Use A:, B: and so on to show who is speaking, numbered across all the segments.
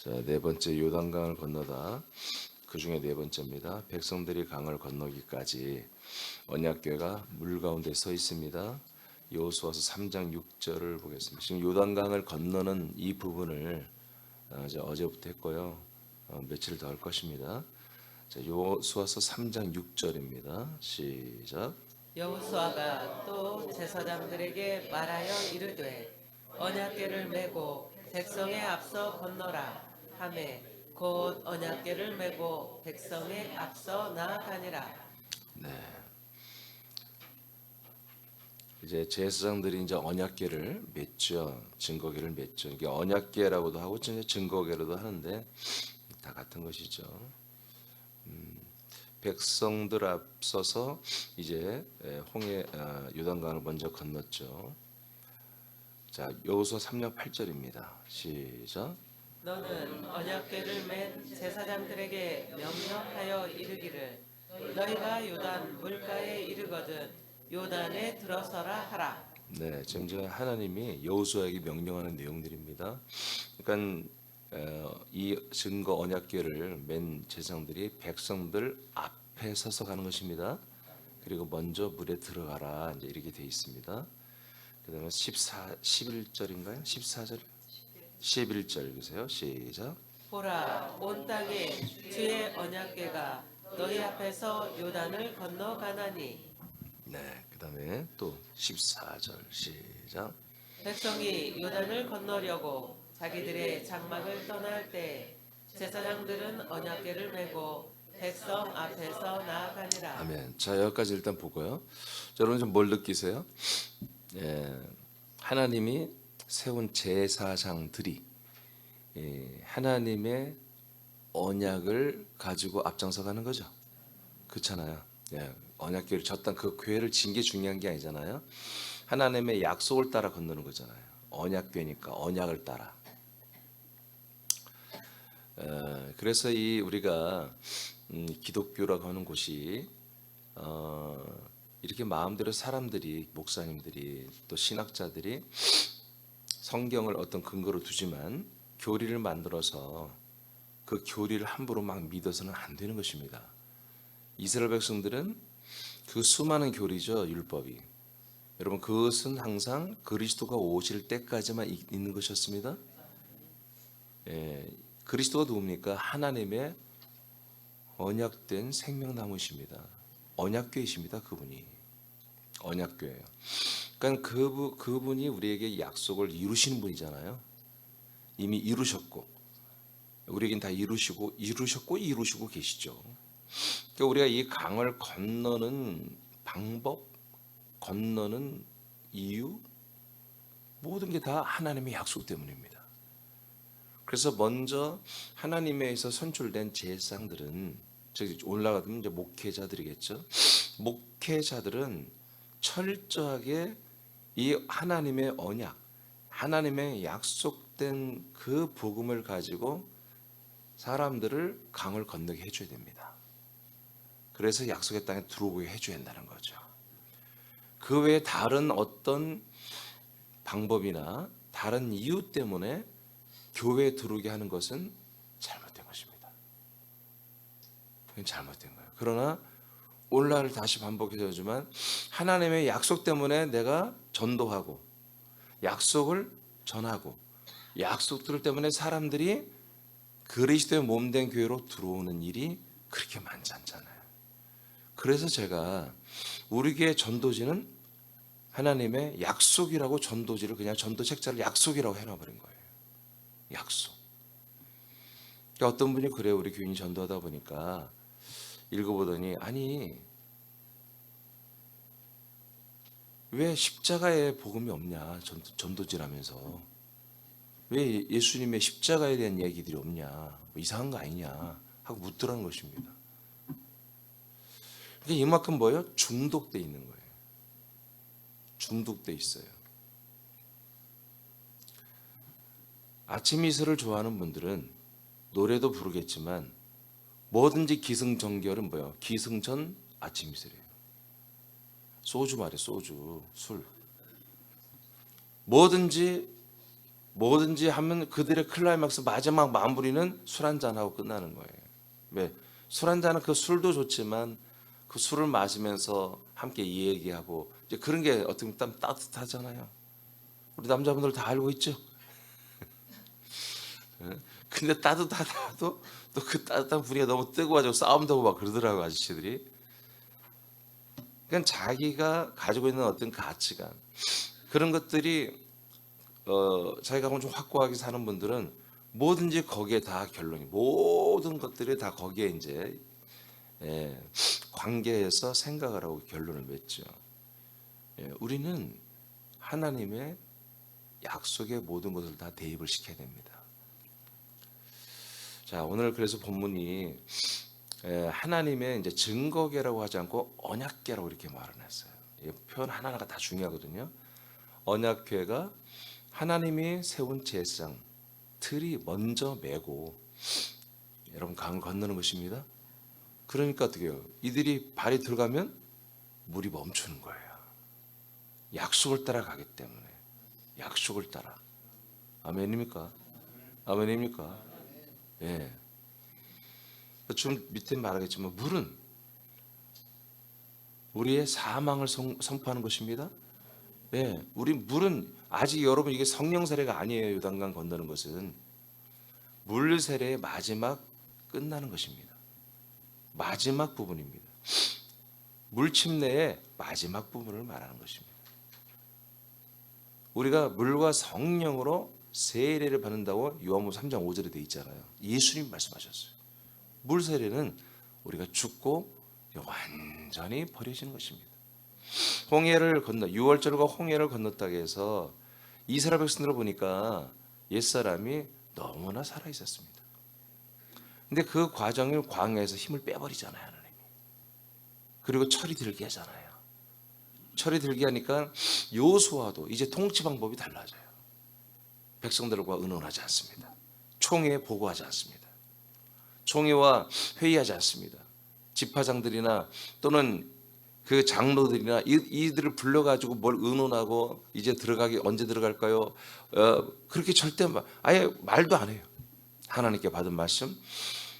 A: 자, 네 번째 요단강을 건너다. 그 중에 네 번째입니다. 백성들이 강을 건너기까지 언약궤가 물 가운데 서 있습니다. 여호수아서 3장 6절을 보겠습니다. 지금 요단강을 건너는 이 부분을 이제 어제부터 했고요. 며칠 더 할 것입니다. 자, 여호수아서 3장 6절입니다. 시작.
B: 여호수아가 또 제사장들에게 말하여 이르되 언약궤를 메고 백성에 앞서 건너라 하매 곧 언약궤를 메고 백성에 앞서 나아가니라.
A: 네. 이제 제사장들이 이제 언약궤를 맺죠. 증거궤를 맺죠. 이게 언약궤라고도 하고 증거궤로도 하는데 다 같은 것이죠. 백성들 앞서서 이제 홍해 요단강을 먼저 건넜죠. 자, 여호수아 3장 8절입니다. 시작.
B: 너는 언약궤를 맨 제사장들에게 명령하여 이르기를 너희가 요단 물가에 이르거든 요단에 들어서라 하라.
A: 네, 지금 저 하나님이 여호수아에게 명령하는 내용들입니다. 그러니까 이 증거 언약궤를 맨 제사장들이 백성들 앞에 서서 가는 것입니다. 그리고 먼저 물에 들어가라 이제 이렇게 돼 있습니다. 그다음에 11절인가요? 14절? 11절 읽으세요. 시작.
B: 보라 온 땅에 주의 언약궤가 너희 앞에서 요단을 건너가나니
A: 네, 그다음에 또 14절 시작.
B: 백성이 요단을 건너려고 자기들의 장막을 떠날 때 제사장들은 언약궤를 메고 백성 앞에서 나아가니라.
A: 아멘. 자, 여기까지 일단 보고요. 자, 여러분 좀 뭘 느끼세요? 예, 하나님이 세운 제사장들이 하나님의 언약을 가지고 앞장서 가는 거죠. 그렇잖아요. 예, 언약궤를 졌던 그 교회를 진 게 중요한 게 아니잖아요. 하나님의 약속을 따라 건너는 거잖아요. 언약궤니까 언약을 따라. 그래서 이 우리가 기독교라고 하는 곳이 이렇게 마음대로 사람들이 목사님들이 또 신학자들이 성경을 어떤 근거로 두지만 교리를 만들어서 그 교리를 함부로 막 믿어서는 안 되는 것입니다. 이스라엘 백성들은 그 수많은 교리죠, 율법이. 여러분 그것은 항상 그리스도가 오실 때까지만 있는 것이었습니다. 예, 그리스도가 누굽니까? 하나님의 언약된 생명나무이십니다. 언약궤이십니다. 그분이 언약궤예요. 그러니까 그분이 우리에게 약속을 이루시는 분이잖아요. 이미 이루셨고 우리에겐 다 이루시고 계시죠. 그러니까 우리가 이 강을 건너는 방법, 건너는 이유 모든 게 다 하나님의 약속 때문입니다. 그래서 먼저 하나님에서 선출된 제사장들은 저기 올라가면 이제 목회자들이겠죠. 목회자들은 철저하게 이 하나님의 언약, 하나님의 약속된 그 복음을 가지고 사람들을 강을 건너게 해줘야 됩니다. 그래서 약속의 땅에 들어오게 해줘야 한다는 거죠. 그 외에 다른 어떤 방법이나 다른 이유 때문에 교회에 들어오게 하는 것은 잘못된 것입니다. 그건 잘못된 거예요. 그러나 오늘날 다시 반복해서지만 하나님의 약속 때문에 내가 전도하고 약속을 전하고 약속들 때문에 사람들이 그리스도의 몸된 교회로 들어오는 일이 그렇게 많지 않잖아요. 그래서 제가 우리 교회 전도지는 하나님의 약속이라고 전도지를 그냥 전도 책자를 약속이라고 해놔버린 거예요. 약속. 그러니까 어떤 분이 그래요. 우리 교인이 전도하다 보니까 읽어보더니 아니 왜 십자가의 복음이 없냐 전도지라면서 왜 예수님의 십자가에 대한 얘기들이 없냐 뭐 이상한 거 아니냐 하고 묻더라는 것입니다. 그러니까 이만큼 뭐예요? 중독돼 있는 거예요. 중독돼 있어요. 아침 이슬을 좋아하는 분들은 노래도 부르겠지만 뭐든지 기승전결은 뭐예요? 기승전 아침 이슬이에요. 소주 말이에요. 소주, 술. 뭐든지 뭐든지 하면 그들의 클라이막스 마지막 마무리는 술 한잔하고 끝나는 거예요. 왜? 술 한잔은 그 술도 좋지만 그 술을 마시면서 함께 얘기하고 이제 그런 게 어떻게 보면 따뜻하잖아요. 우리 남자분들 다 알고 있죠? 근데 따뜻하다도 또 그 따뜻한 분위기가 너무 뜨거워가지고 싸움도 하고 막 그러더라고 아저씨들이. 그러니까 자기가 가지고 있는 어떤 가치관 그런 것들이 자기가 좀 확고하게 사는 분들은 뭐든지 거기에 다 결론이 모든 것들이 다 거기에 이제 관계에서 생각을 하고 결론을 맺죠. 우리는 하나님의 약속의 모든 것을 다 대입을 시켜야 됩니다. 자, 오늘 그래서 본문이 하나님의 이제 증거계라고 하지 않고 언약계라고 이렇게 말을 했어요. 이 표현 하나하나가 다 중요하거든요. 언약궤가 하나님이 세운 제사장 틀이 먼저 메고 여러분 강을 건너는 것입니다. 그러니까 어떻게 해요? 이들이 발이 들어가면 물이 멈추는 거예요. 약속을 따라가기 때문에. 약속을 따라. 아멘입니까? 아멘입니까? 예. 좀 밑에 말하겠지만 물은 우리의 사망을 선포하는 것입니다. 예, 우리 물은 아직 여러분 이게 성령 세례가 아니에요. 요단강 건너는 것은 물 세례의 마지막 끝나는 것입니다. 마지막 부분입니다. 물침례의 마지막 부분을 말하는 것입니다. 우리가 물과 성령으로 세례를 받는다고 요한복음 3장 5절에 되어 있잖아요. 예수님 말씀하셨어요. 물 세례는 우리가 죽고 완전히 버려지는 것입니다. 홍해를 건너 6월절과 홍해를 건넜다고 해서 이스라엘 백성들을 보니까 옛사람이 너무나 살아 있었습니다. 근데 그 과정을 광야에서 힘을 빼버리잖아요, 하나님이. 그리고 철이 들게 하잖아요. 철이 들게 하니까 여호수아도 이제 통치 방법이 달라져요. 백성들과 의논하지 않습니다. 총회에 보고하지 않습니다. 총회와 회의하지 않습니다. 지파장들이나 또는 그 장로들이나 이들을 불러가지고 뭘 의논하고 이제 들어가기 언제 들어갈까요? 그렇게 절대 아예 말도 안 해요. 하나님께 받은 말씀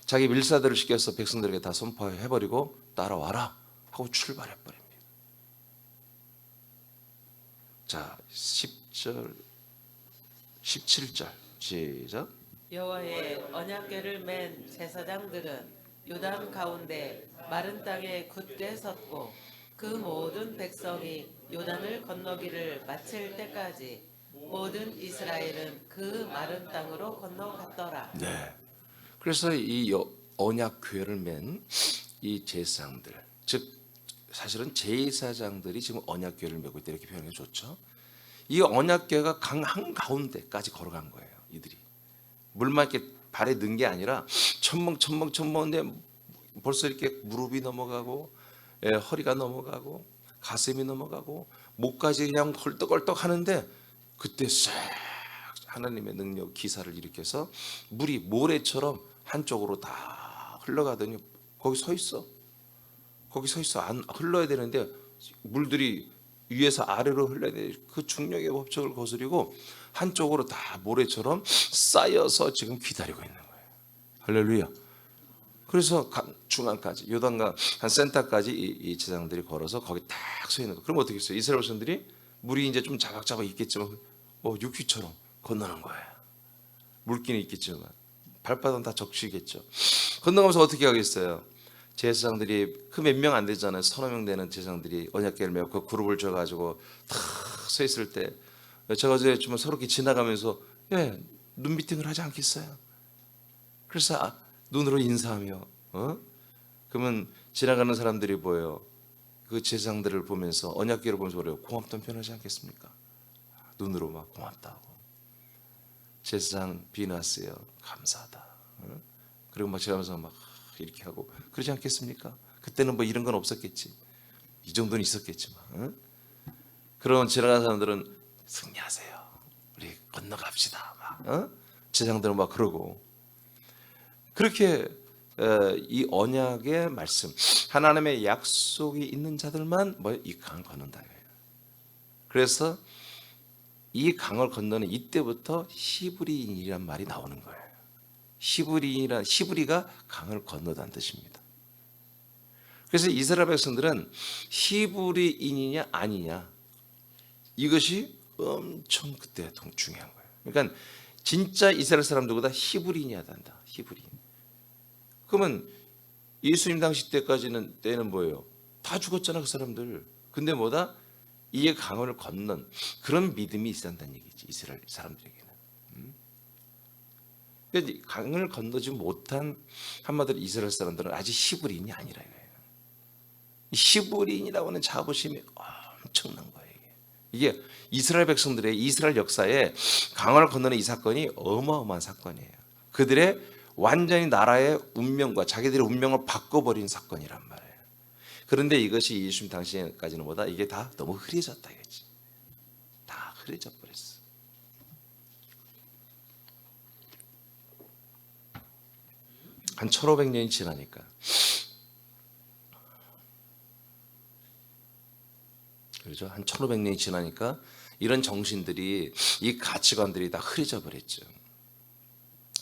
A: 자기 밀사들을 시켜서 백성들에게 다 선포해버리고 따라와라 하고 출발해버립니다. 자 10절 17절 시작.
B: 여호와의 언약궤를 맨 제사장들은 요단 가운데 마른 땅에 굳게 섰고 그 모든 백성이 요단을 건너기를 마칠 때까지 모든 이스라엘은 그 마른 땅으로 건너갔더라.
A: 네. 그래서 이 언약궤를 맨 이 제사장들, 즉 사실은 제사장들이 지금 언약궤를 메고 있다 이렇게 표현해 줬죠. 이 언약궤가 강 한가운데까지 걸어간 거예요. 이들이 물만 이렇게 발에 넣은 게 아니라 첨벙인데 벌써 이렇게 무릎이 넘어가고 허리가 넘어가고 가슴이 넘어가고 목까지 그냥 헐떡헐떡 하는데 그때 싹 하나님의 능력 기사를 일으켜서 물이 모래처럼 한쪽으로 다 흘러가더니 거기 서 있어. 거기 서 있어. 안 흘러야 되는데 물들이 위에서 아래로 흘러야 돼. 그 중력의 법칙을 거스리고 한쪽으로 다 모래처럼 쌓여서 지금 기다리고 있는 거예요. 할렐루야. 그래서 중앙까지 요단강 한 센터까지 이 제사장들이 걸어서 거기 딱 서 있는 거. 그럼 어떻게 했어요? 이스라엘 백성들이 물이 이제 좀 자박자박 있겠지만 육지처럼 건너는 거예요. 물기는 있겠지만 발바닥은 다 적시겠죠. 건너가면서 어떻게 하겠어요? 제사장들이 그 몇 명 안 되잖아요. 서너 명 되는 제사장들이 언약궤를 메고 그 그룹을 져가지고 탁 서 있을 때 제가 어제 좀 서로 이렇게 지나가면서 눈 미팅을 하지 않겠어요? 그래서 눈으로 인사하며 그러면 지나가는 사람들이 보여요. 그 제사장들을 보면서 언약궤를 보면서 그래요. 고맙다는 표현하지 않겠습니까? 눈으로 막 고맙다고. 제사장 비나스요 감사하다. 그리고 막 지나면서 막 이렇게 하고 그러지 않겠습니까? 그때는 뭐 이런 건 없었겠지. 이 정도는 있었겠지만 그런 지나가는 사람들은 승리하세요. 우리 건너갑시다. 막 제사장들은 막 그러고 그렇게 이 언약의 말씀 하나님의 약속이 있는 자들만 이 강을 건넌다. 그래서 이 강을 건너는 이때부터 히브리인이란 말이 나오는 거예요. 히브리가 강을 건너다는 뜻입니다. 그래서 이스라엘 백성들은 히브리인이냐 아니냐 이것이 엄청 그때 중요한 거예요. 그러니까 진짜 이스라엘 사람들보다 히브리인이어야 된다. 히브리인. 그러면 예수님 당시 때는 뭐예요? 다 죽었잖아 그 사람들. 근데 뭐다? 이 강을 건넌 그런 믿음이 있어야 한다는 얘기지 이스라엘 사람들에게는. 그러니까 강을 건너지 못한 한마디로 이스라엘 사람들은 아직 히브리인이 아니라 이거예요. 히브리인이라고 하는 자부심이 엄청난 거예요. 이게 이스라엘 백성들의 이스라엘 역사에 강을 건너는 이 사건이 어마어마한 사건이에요. 그들의 완전히 나라의 운명과 자기들의 운명을 바꿔버린 사건이란 말이에요. 그런데 이것이 예수님 당시까지는 뭐다? 이게 다 너무 흐려졌다 이거지. 다 흐려져 버렸어. 한 1500년이 지나니까 그렇죠? 한 1500년이 지나니까 이런 정신들이 이 가치관들이 다 흐려져 버렸죠.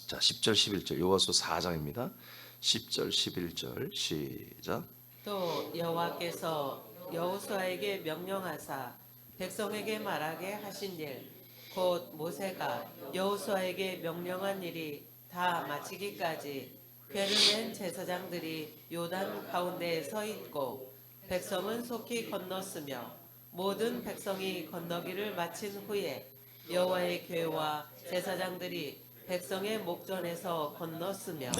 A: 자, 10절 11절 요한서 4장입니다. 10절 11절 시작.
B: 또 여호와께서 여호수아에게 명령하사 백성에게 말하게 하신 일 곧 모세가 여호수아에게 명령한 일이 다 마치기까지 궤를 맨 제사장들이 요단 가운데에 서 있고 백성은 속히 건넜으며 모든 백성이 건너기를 마친 후에 여호와의 궤와 제사장들이 백성의 목전에서 건넜으며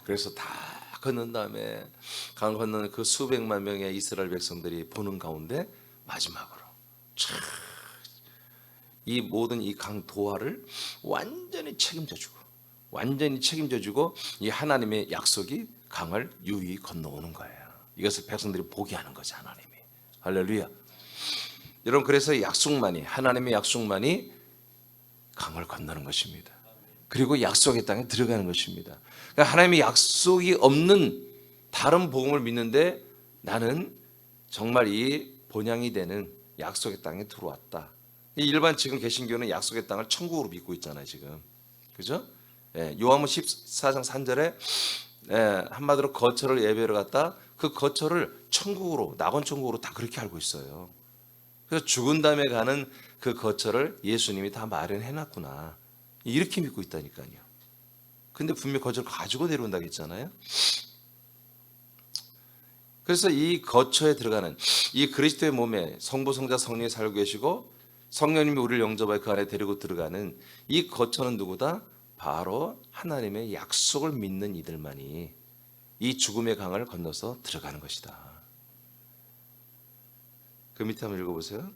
A: 그래서 다 건넌 다음에 강 건너는 그 수백만 명의 이스라엘 백성들이 보는 가운데 마지막으로 이 모든 이 강 도하를 완전히 책임져주고 이 하나님의 약속이 강을 유유히 건너오는 거예요. 이것을 백성들이 보게 하는 거죠. 하나님이. 할렐루야. 여러분 그래서 하나님의 약속만이 강을 건너는 것입니다. 그리고 약속의 땅에 들어가는 것입니다. 그러니까 하나님의 약속이 없는 다른 복음을 믿는데 나는 정말 이 본향이 되는 약속의 땅에 들어왔다. 일반 지금 개신교는 약속의 땅을 천국으로 믿고 있잖아요 지금. 그죠? 요한복음 14장 3절에 한마디로 거처를 예배를 갖다 그 거처를 천국으로 낙원 천국으로 다 그렇게 알고 있어요. 그래서 죽은 다음에 가는 그 거처를 예수님이 다 마련해 놨구나 이렇게 믿고 있다니까요. 근데 분명 거처를 가지고 내려온다고 했잖아요. 그래서 이 거처에 들어가는 이 그리스도의 몸에 성부 성자 성령이 살고 계시고 성령님이 우리를 영접하여 그 안에 데리고 들어가는 이 거처는 누구다? 바로 하나님의 약속을 믿는 이들만이 이 죽음의 강을 건너서 들어가는 것이다. 그 밑에 한번 읽어보세요.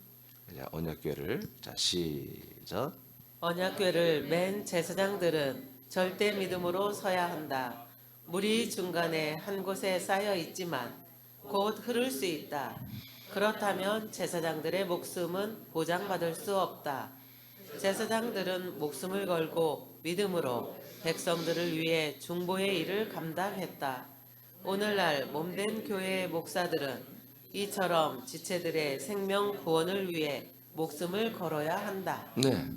A: 언약궤를 자 시작.
B: 언약궤를 맨 제사장들은 절대 믿음으로 서야 한다. 물이 중간에 한 곳에 쌓여 있지만 곧 흐를 수 있다. 그렇다면 제사장들의 목숨은 보장받을 수 없다. 제사장들은 목숨을 걸고 믿음으로 백성들을 위해 중보의 일을 감당했다. 오늘날 몸된 교회의 목사들은 이처럼 지체들의 생명 구원을 위해 목숨을 걸어야 한다.
A: 네.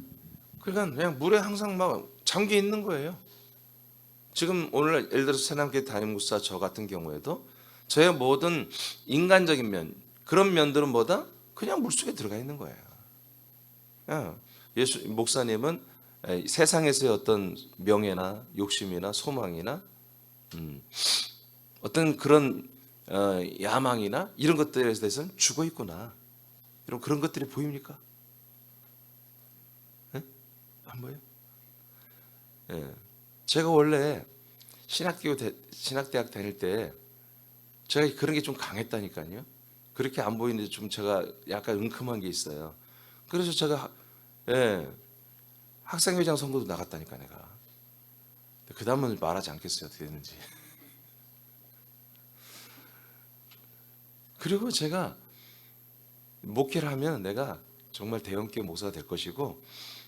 A: 그러니까 그냥 물에 항상 막 잠겨 있는 거예요. 지금 오늘날 예를 들어서 새남교회 담임 목사 저 같은 경우에도 저의 모든 인간적인 면 그런 면들은 뭐다? 그냥 물속에 들어가 있는 거예요. 예수 목사님은 세상에서의 어떤 명예나 욕심이나 소망이나 어떤 그런 야망이나 이런 것들에 대해서는 죽어 있구나. 여러분 그런 것들이 보입니까? 안 보여요? 제가 원래 신학대학 다닐 때 제가 그런 게 좀 강했다니까요. 그렇게 안 보이는데 좀 제가 약간 은큼한 게 있어요. 그래서 제가 학생회장 선거도 나갔다니까 내가. 그 다음은 말하지 않겠어요. 어떻게 됐는지. 그리고 제가 목회를 하면 내가 정말 대형교회 목사가 될 것이고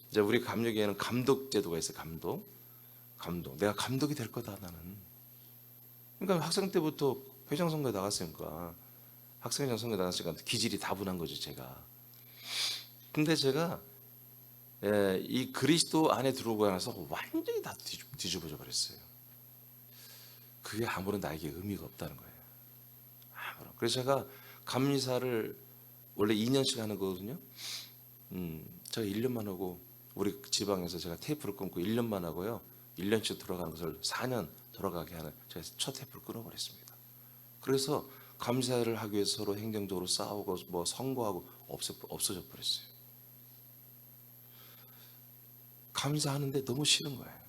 A: 이제 우리 감리교회는 감독 제도가 있어요. 감독. 내가 감독이 될 거다 나는. 그러니까 학생 때부터 회장 선거에 나갔으니까 학생회장 선거에 나갔으니까 기질이 다분한 거죠 제가. 근데 제가 이 그리스도 안에 들어오고 나서 완전히 다 뒤집어져 버렸어요. 그게 아무런 나에게 의미가 없다는 거예요. 아무런. 그래서 제가 감리사를 원래 2년씩 하는 거거든요. 제가 1년만 하고 우리 지방에서 제가 테이프를 끊고 1년만 하고요. 1년씩 돌아가는 것을 4년 돌아가게 하는 제가 첫 테이프를 끊어버렸습니다. 그래서 감사를 하기 위해서 서로 행정적으로 싸우고 뭐 선거하고 없어져 버렸어요. 감사하는데 너무 싫은 거예요.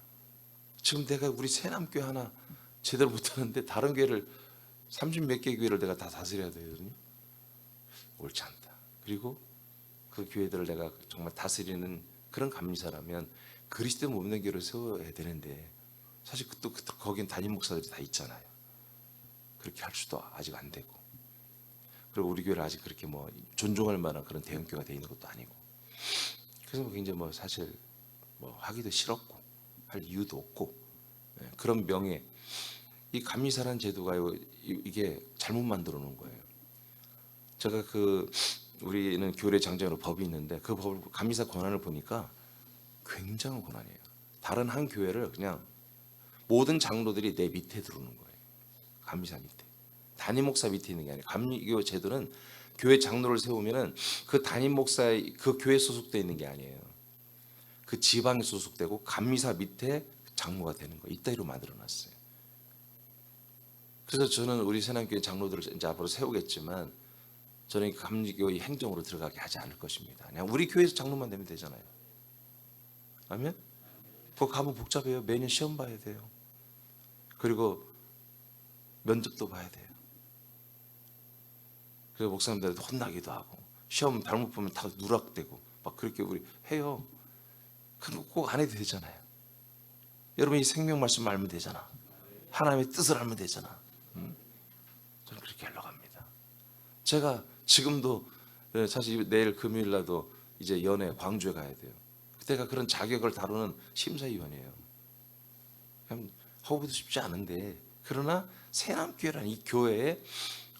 A: 지금 내가 우리 새남교회 하나 제대로 못하는데 다른 교회를 30몇 개 교회를 내가 다 다스려야 되거든요. 옳지 않다. 그리고 그 교회들을 내가 정말 다스리는 그런 감리사라면 그리스도 몸된 교회를 세워야 되는데 사실 또 거긴 담임 목사들이 다 있잖아요. 그렇게 할 수도 아직 안 되고, 그리고 우리 교회를 아직 그렇게 뭐 존중할 만한 그런 대형교회가 돼 있는 것도 아니고, 그래서 굉장히 뭐 사실 뭐 하기도 싫었고 할 이유도 없고, 그런 명예, 이 감리사라는 제도가요, 이게 잘못 만들어 놓은 거예요. 제가 우리는 교회 장정으로 법이 있는데 그 법을 감리사 권한을 보니까 굉장한 권한이에요. 다른 한 교회를 그냥 모든 장로들이 내 밑에 들어오는 거예요. 감리사 밑에. 담임 목사 밑에 있는 게 아니에요. 감리교 제도는 교회 장로를 세우면은 그 담임 목사의 그 교회 소속돼 있는 게 아니에요. 그 지방에 소속되고 감리사 밑에 장로가 되는 거예요. 이따위로 만들어 놨어요. 그래서 저는 우리 새남교회 장로들을 이제 앞으로 세우겠지만 저는 감리교의 행정으로 들어가게 하지 않을 것입니다. 그냥 우리 교회에서 장로만 되면 되잖아요. 아멘? 그거 가면 복잡해요. 매년 시험 봐야 돼요. 그리고 면접도 봐야 돼요. 그래서 목사님들한테 혼나기도 하고 시험 잘못 보면 다 누락되고 막 그렇게 우리 해요. 그럼 꼭 안 해도 되잖아요. 여러분 이 생명 말씀 알면 되잖아. 하나님의 뜻을 알면 되잖아. 저는 그렇게 하려고 합니다. 제가 지금도 사실 내일 금요일 날도 이제 연회 광주에 가야 돼요. 그때가 그런 자격을 다루는 심사위원이에요. 하고도 싶지 않은데, 그러나 새남교회라는 이 교회의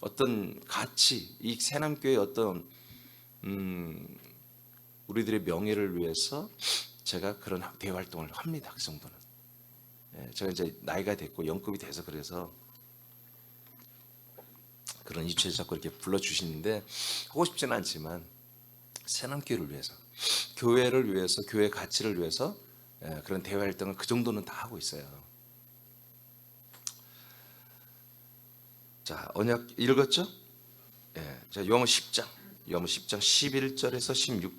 A: 어떤 가치, 이 새남교회의 어떤 우리들의 명예를 위해서 제가 그런 대외 활동을 합니다. 그 정도는. 제가 이제 나이가 됐고 연급이 돼서 그래서 그런 이치에서 자꾸 이렇게 불러주시는데 하고 싶지는 않지만 새남교회를 위해서, 교회를 위해서, 교회 가치를 위해서 그런 대외 활동을 그 정도는 다 하고 있어요. 자, 언약 읽었죠? 자, 요한복음 10장 11절에서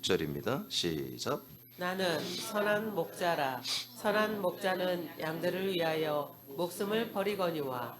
A: 16절입니다. 시작.
B: 나는 선한 목자라. 선한 목자는 양들을 위하여 목숨을 버리거니와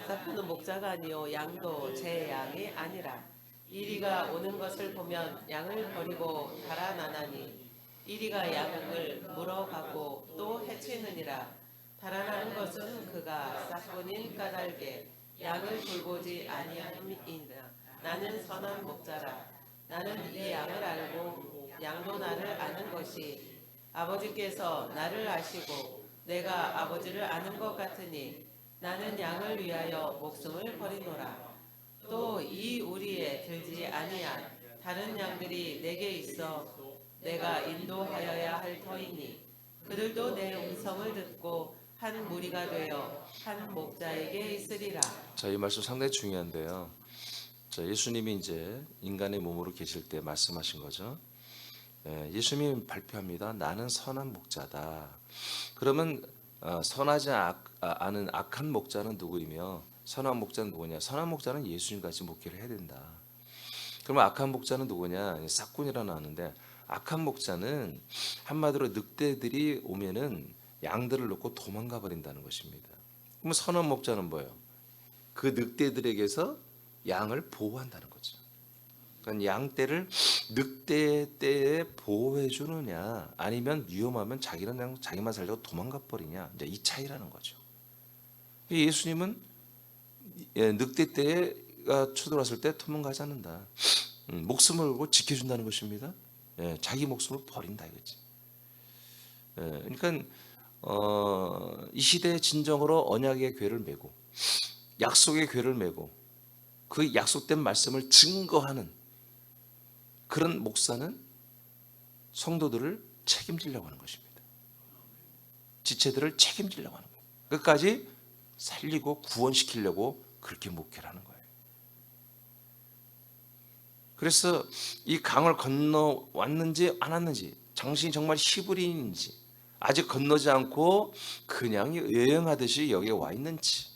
B: 싹푸는 목자가 아니요 양도 제 양이 아니라. 이리가 오는 것을 보면 양을 버리고 달아나나니 이리가 양을 물어가고 또 해치느니라. 달아나는 것은 그가 싹뿐인 까닭에 양을 돌보지 아니함이니라. 나는 선한 목자라. 나는 이 양을 알고 양도 나를 아는 것이 아버지께서 나를 아시고 내가 아버지를 아는 것 같으니 나는 양을 위하여 목숨을 버리노라. 또 이 우리에 들지 아니한 다른 양들이 내게 있어 내가 인도하여야 할 터이니 그들도 내 음성을 듣고 한 무리가 되어 한 목자에게 있으리라.
A: 자, 이 말씀 상당히 중요한데요. 자, 예수님이 이제 인간의 몸으로 계실 때 말씀하신 거죠. 예수님이 발표합니다. 나는 선한 목자다. 그러면 선하지 않은 악한 목자는 누구이며 선한 목자는 누구냐? 선한 목자는 예수님같이 목회를 해야 된다. 그러면 악한 목자는 누구냐? 싹군이라는 하는데, 악한 목자는 한마디로 늑대들이 오면은 양들을 놓고 도망가 버린다는 것입니다. 그럼 선한 목자는 뭐예요? 그 늑대들에게서 양을 보호한다는 거죠. 그러니까 양떼를 늑대 떼에 보호해 주느냐, 아니면 위험하면 자기는 그냥 자기만 살려고 도망가 버리냐, 이제 이 차이라는 거죠. 예수님은 늑대 떼가 쳐들어왔을 때 도망가지 않는다. 목숨을 걸고 지켜준다는 것입니다. 자기 목숨을 버린다 이거지. 그러니까 이 시대에 진정으로 언약의 궤를 메고 약속의 궤를 메고 그 약속된 말씀을 증거하는 그런 목사는 성도들을 책임지려고 하는 것입니다. 지체들을 책임지려고 하는 거예요. 끝까지 살리고 구원시키려고 그렇게 목회를 하는 거예요. 그래서 이 강을 건너왔는지 안 왔는지, 당신이 정말 히브리인인지, 아직 건너지 않고 그냥 여행하듯이 여기에 와 있는지,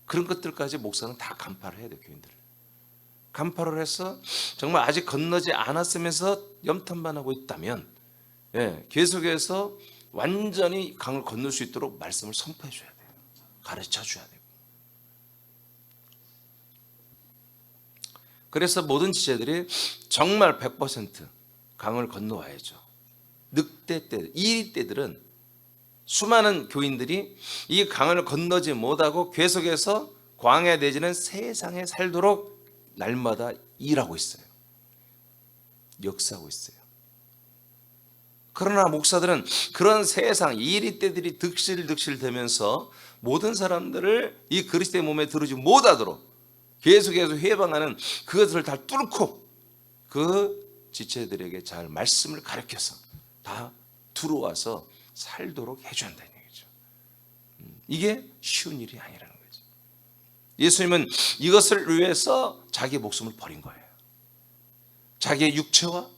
A: 그런 것들까지 목사는 다 간파를 해야 돼요. 교인들을 간파를 해서 정말 아직 건너지 않았으면서 염탐만 하고 있다면, 계속해서 완전히 강을 건널 수 있도록 말씀을 선포해 줘야 돼요. 가르쳐 줘야 돼요. 그래서 모든 지체들이 정말 100% 강을 건너와야죠. 늑대 때, 이리 때들은 수많은 교인들이 이 강을 건너지 못하고 계속해서 광야 내지는 세상에 살도록 날마다 일하고 있어요. 역사하고 있어요. 그러나 목사들은 그런 세상 이리 때들이 득실득실 되면서 모든 사람들을 이 그리스도의 몸에 들어오지 못하도록 계속해서 해방하는 그것을 다 뚫고 그 지체들에게 잘 말씀을 가르쳐서 다 들어와서 살도록 해줘야 한다는 얘기죠. 이게 쉬운 일이 아니라는 거죠. 예수님은 이것을 위해서 자기 목숨을 버린 거예요. 자기의 육체와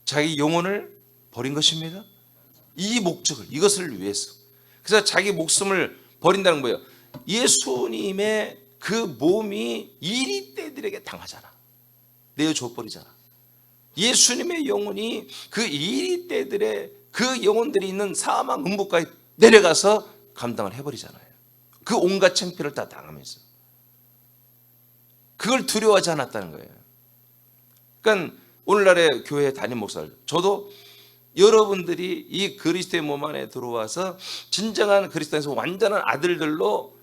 A: 자기 영혼을 버린 것입니다. 이 목적을, 이것을 위해서. 그래서 자기 목숨을 버린다는 거예요. 예수님의 그 몸이 이리 때들에게 당하잖아. 내어줘 버리잖아. 예수님의 영혼이 그 이리 때들의 그 영혼들이 있는 사망 음부까지 내려가서 감당을 해버리잖아요. 그 온갖 창피를 다 당하면서 그걸 두려워하지 않았다는 거예요. 그러니까 오늘날의 교회 담임 목사들, 저도 여러분들이 이 그리스도의 몸 안에 들어와서 진정한 그리스도에서 완전한 아들들로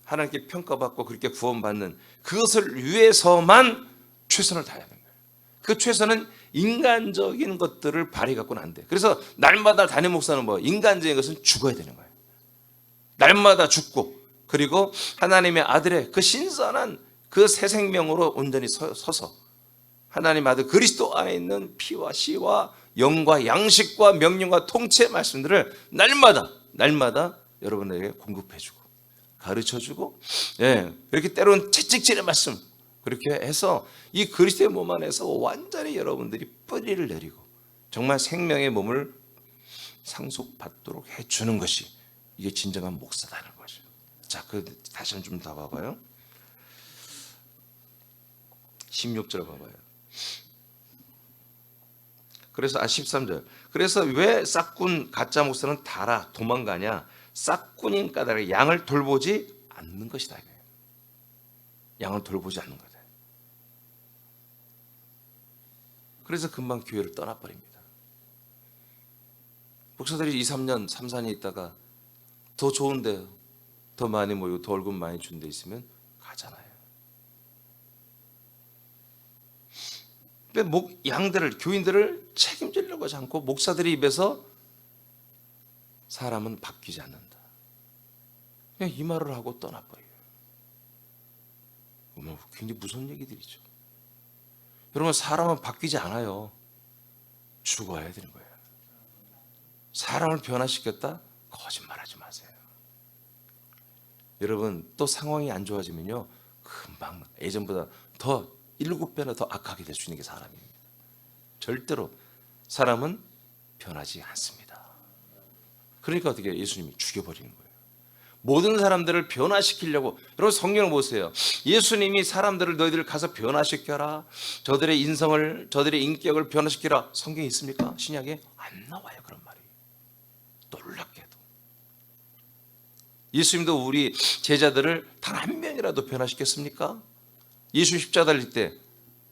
A: 하나님께 평가받고 그렇게 구원받는 그것을 위해서만 최선을 다해야 되는 거예요. 그 최선은 인간적인 것들을 발휘 갖고는 안 돼. 그래서 날마다 담임 목사는 인간적인 것은 죽어야 되는 거예요. 날마다 죽고, 그리고 하나님의 아들의 그 신선한 그 새 생명으로 온전히 서서 하나님 아들 그리스도 안에 있는 피와 씨와 영과 양식과 명령과 통치의 말씀들을 날마다 여러분에게 공급해주고 가르쳐주고, 이렇게 때로는 채찍질의 말씀, 그렇게 해서 이 그리스도의 몸 안에서 완전히 여러분들이 뿌리를 내리고 정말 생명의 몸을 상속받도록 해주는 것이 이게 진정한 목사다는 거죠. 자, 다시 좀 더 봐봐요. 16절 봐봐요. 그래서 13절. 그래서 왜 싹군 가짜 목사는 도망가냐? 싹군인 까닭에 양을 돌보지 않는 것이다. 양을 돌보지 않는 거다. 그래서 금방 교회를 떠나버립니다. 목사들이 2, 3년, 3, 4년 있다가 더 좋은데 더 많이 모이고 더 월급 많이 준 데 있으면 가잖아요. 양들을, 교인들을 책임지려고 하지 않고 목사들의 입에서 사람은 바뀌지 않는다, 그냥 이 말을 하고 떠나버려요. 굉장히 무서운 얘기들이죠. 여러분, 사람은 바뀌지 않아요. 죽어야 되는 거예요. 사람을 변화시켰다? 거짓말하지 마세요. 여러분, 또 상황이 안 좋아지면요, 금방 예전보다 더 7배나 더 악하게 될 수 있는 게 사람입니다. 절대로 사람은 변하지 않습니다. 그러니까 어떻게 해요? 예수님이 죽여버리는 거예요. 모든 사람들을 변화시키려고. 여러분, 성경을 보세요. 예수님이 사람들을 너희들 가서 변화시켜라, 저들의 인성을, 저들의 인격을 변화시키라, 성경에 있습니까? 신약에 안 나와요, 그런 말이. 놀랍게도 예수님도 우리 제자들을 단 한 명이라도 변화시켰습니까? 예수 십자가 달릴 때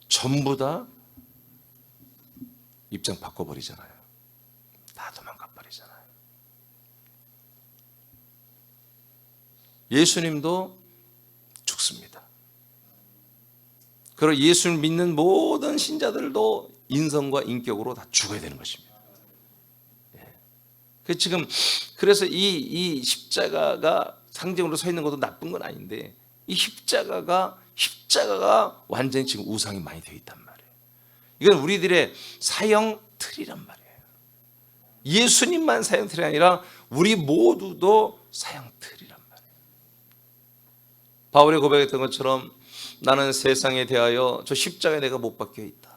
A: 전부 다 입장 바꿔버리잖아요. 다 도망가 버리잖아요. 예수님도 죽습니다. 그리고 예수를 믿는 모든 신자들도 인성과 인격으로 다 죽어야 되는 것입니다. 그래서 이 십자가가 상징으로 서 있는 것도 나쁜 건 아닌데, 이 십자가가 완전히 지금 우상이 많이 되어 있단 말이에요. 이건 우리들의 사형 틀이란 말이에요. 예수님만 사형틀이 아니라 우리 모두도 사형틀이란 말이에요. 바울이 고백했던 것처럼 나는 세상에 대하여 저 십자가에 내가 못 박혀 있다.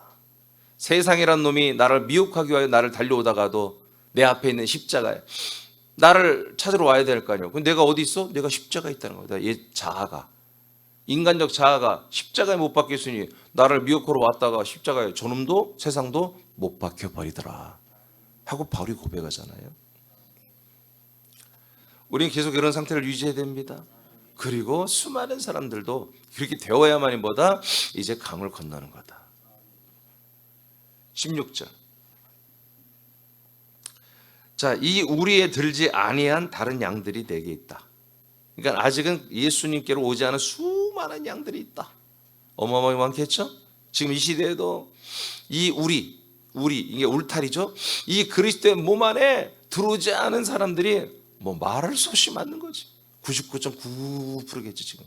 A: 세상이란 놈이 나를 미혹하기 위하여 나를 달려오다가도 내 앞에 있는 십자가에 나를 찾으러 와야 될 거 아니에요. 근데 내가 어디 있어? 내가 십자가에 있다는 거다. 얘 자아가, 인간적 자아가 십자가에 못 박혔으니 나를 미혹하러 왔다가 십자가에 저놈도 세상도 못 박혀버리더라 하고 바울이 고백하잖아요. 우리는 계속 이런 상태를 유지해야 됩니다. 그리고 수많은 사람들도 그렇게 되어야만이 뭐다? 이제 강을 건너는 거다. 16절. 자, 이 우리에 들지 아니한 다른 양들이 내게 있다. 그러니까 아직은 예수님께로 오지 않은 수많은 양들이 있다. 어마어마하게 많겠죠? 지금 이 시대에도 이 우리 이게 울타리죠. 이 그리스도의 몸 안에 들어오지 않은 사람들이 뭐 말할 수 없이 많은 거지. 99.9%겠죠 지금.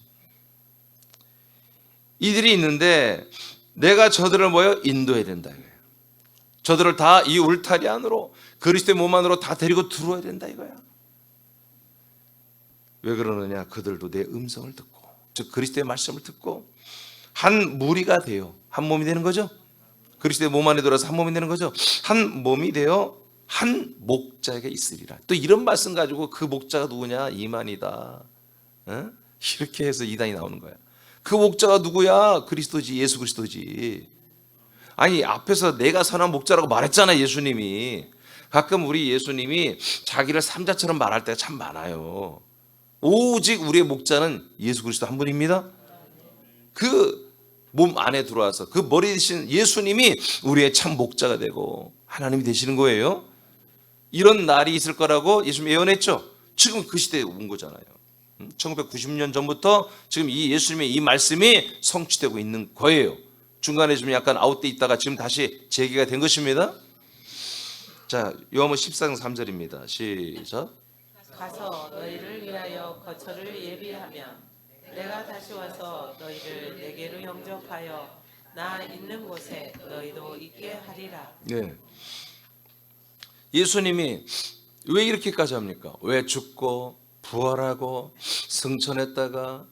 A: 이들이 있는데 내가 저들을 뭐요? 인도해야 된다 이거예요. 저들을 다 이 울타리 안으로 그리스도의 몸 안으로 다 데리고 들어와야 된다 이거야. 왜 그러느냐? 그들도 내 음성을 듣고 즉 그리스도의 말씀을 듣고 한 무리가 되어 한 몸이 되는 거죠. 그리스도의 몸 안에 들어서 한 몸이 되는 거죠. 한 몸이 되어 한 목자에게 있으리라. 또 이런 말씀 가지고 그 목자가 누구냐? 이만이다. 어? 이렇게 해서 이단이 나오는 거야. 그 목자가 누구야? 그리스도지, 예수 그리스도지. 아니 앞에서 내가 선한 목자라고 말했잖아 예수님이. 가끔 우리 예수님이 자기를 삼자처럼 말할 때가 참 많아요. 오직 우리의 목자는 예수 그리스도 한 분입니다. 그 몸 안에 들어와서 그 머리 대신 예수님이 우리의 참 목자가 되고 하나님이 되시는 거예요. 이런 날이 있을 거라고 예수님이 예언했죠. 지금 그 시대에 온 거잖아요. 1990년 전부터 지금 이 예수님의 이 말씀이 성취되고 있는 거예요. 중간에 좀 약간 아웃돼 있다가 지금 다시 재개가 된 것입니다. 자, 요한복음 14장 3절입니다. 시작.
B: 가서 너희를 위하여 거처를 예비하면 내가 다시 와서 너희를 내게로 영접하여 나 있는 곳에 너희도 있게 하리라.
A: 네. 예수님이 왜 이렇게까지 합니까? 왜 죽고 부활하고 승천했다가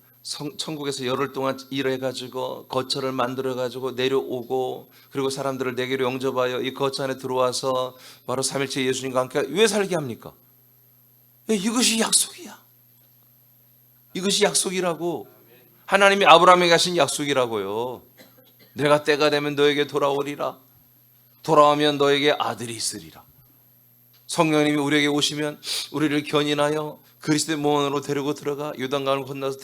A: 천국에서 열흘 동안 일해가지고 거처를 만들어가지고 내려오고 그리고 사람들을 내게로 영접하여 이 거처 안에 들어와서 바로 3일째 예수님과 함께 왜 살게 합니까? 이것이 약속이야. 이것이 약속이라고. 하나님이 아브라함에게 하신 약속이라고요. 내가 때가 되면 너에게 돌아오리라. 돌아오면 너에게 아들이 있으리라. 성령님이 우리에게 오시면 우리를 견인하여 그리스도의 몸 안으로 데리고 들어가. 요단강을 건너서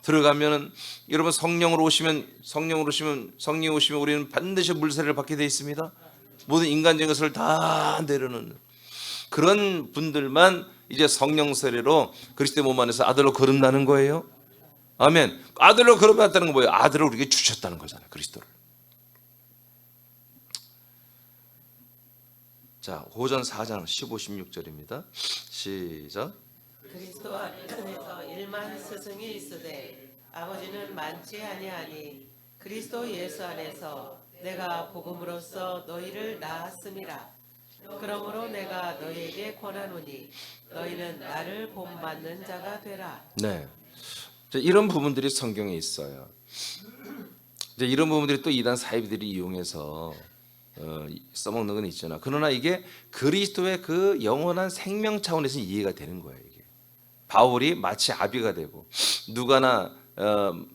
A: 들어가면은 여러분 성령으로 오시면 성령이 오시면 우리는 반드시 물세례를 받게 되어 있습니다. 모든 인간적인 것을 다 내려놓는 그런 분들만 이제 성령 세례로 그리스도의 몸 안에서 아들로 거듭나는 거예요. 아멘. 아들로 거듭났다는 건 뭐예요? 아들을 우리에게 주셨다는 거잖아요. 그리스도를. 자, 고전 4장 15, 16절입니다. 시작.
B: 그리스도 안에서 일만 스승이 있으되 아버지는 많지 아니하니 그리스도 예수 안에서 내가 복음으로써 너희를 낳았음이라. 그러므로 내가 너희에게 권하노니 너희는 나를 본받는 자가 되라.
A: 네. 이런 부분들이 성경에 있어요. 이런 부분들이 또 이단 사이비들이 이용해서 써먹는 건 있잖아. 그러나 이게 그리스도의 그 영원한 생명 차원에서 이해가 되는 거예요. 이게 바울이 마치 아비가 되고 누가나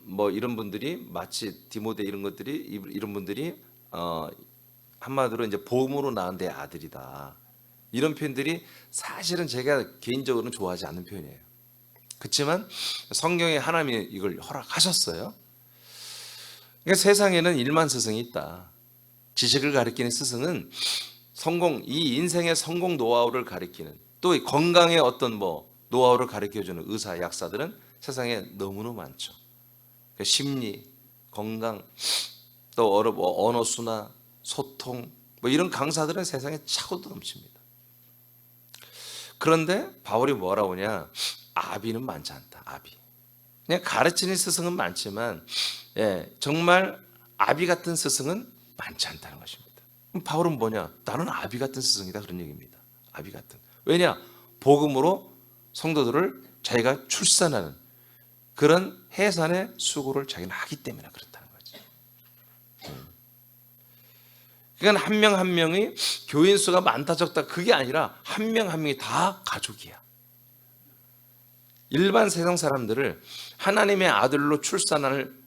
A: 뭐 이런 분들이 마치 디모데 이런 분들이 한마디로 이제 복음으로 낳은 내 아들이다. 이런 표현들이 사실은 제가 개인적으로는 좋아하지 않는 표현이에요. 그렇지만 성경에 하나님이 이걸 허락하셨어요. 그러니까 세상에는 일만 스승이 있다. 지식을 가리키는 스승은 이 인생의 성공 노하우를 가리키는 또 건강의 어떤 뭐 노하우를 가리켜주는 의사, 약사들은 세상에 너무너무 많죠. 그러니까 심리, 건강, 또 언어 순화, 소통 뭐 이런 강사들은 세상에 차고도 넘칩니다. 그런데 바울이 뭐라고 하냐? 아비는 많지 않다. 아비. 그냥 가르치는 스승은 많지만 정말 아비 같은 스승은 많지 않다는 것입니다. 그럼 바울은 뭐냐? 나는 아비 같은 스승이다 그런 얘기입니다. 아비 같은. 왜냐? 복음으로 성도들을 자기가 출산하는 그런 해산의 수고를 자기는 하기 때문에 그렇다는 거죠. 그러니까 한 명 한 명이 교인 수가 많다 적다 그게 아니라 한 명 한 명이 다 가족이야. 일반 세상 사람들을 하나님의 아들로 출산을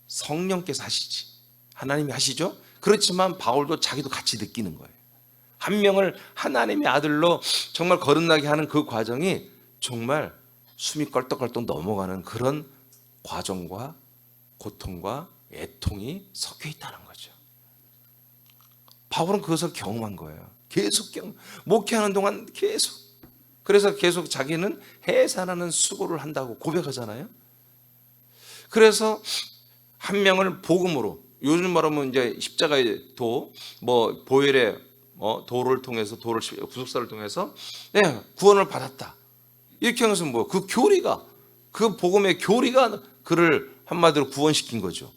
A: 성령께서 하시지. 하나님이 하시죠? 그렇지만 바울도 자기도 같이 느끼는 거예요. 한 명을 하나님의 아들로 정말 거듭나게 하는 그 과정이 정말 숨이 껄떡껄떡 넘어가는 그런 과정과 고통과 애통이 섞여 있다는 거죠. 바울은 그것을 경험한 거예요. 계속 목회하는 동안 계속. 그래서 계속 자기는 해산하는 수고를 한다고 고백하잖아요. 그래서 한 명을 복음으로, 요즘 말하면 이제 십자가의 도, 뭐 보혈의 도를 통해서 구속사를 통해서 구원을 받았다. 이렇게 하면서 뭐 그 교리가, 그 복음의 교리가 그를 한마디로 구원시킨 거죠.